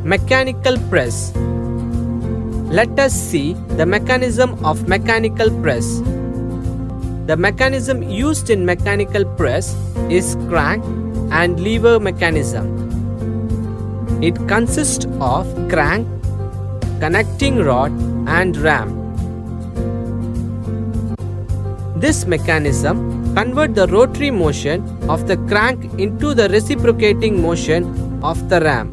Mechanical press. Let us see the mechanism of mechanical press. The mechanism used in mechanical press is crank and lever mechanism. It consists of crank, connecting rod and ram. This mechanism converts the rotary motion of the crank into the reciprocating motion of the ram.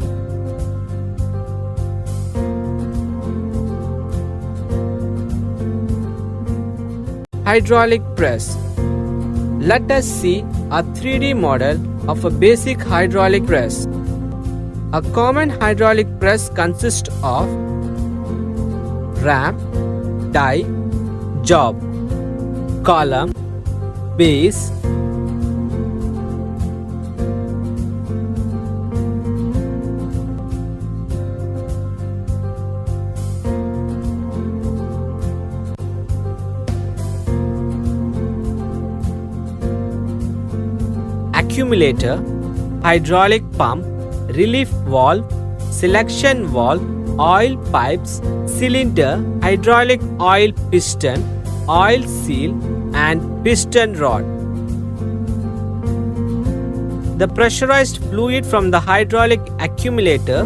Hydraulic press. Let us see a 3D model of a basic hydraulic press. A common hydraulic press consists of ram, die, job, column, base, accumulator, hydraulic pump, relief valve, selection valve, oil pipes, cylinder, hydraulic oil piston, oil seal and piston rod. The pressurized fluid from the hydraulic accumulator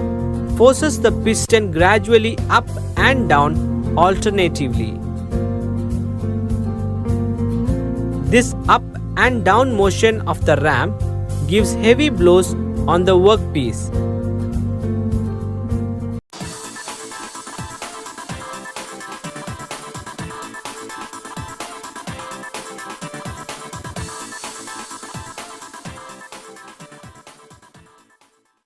forces the piston gradually up and down alternatively. This up and down motion of the ram gives heavy blows on the workpiece.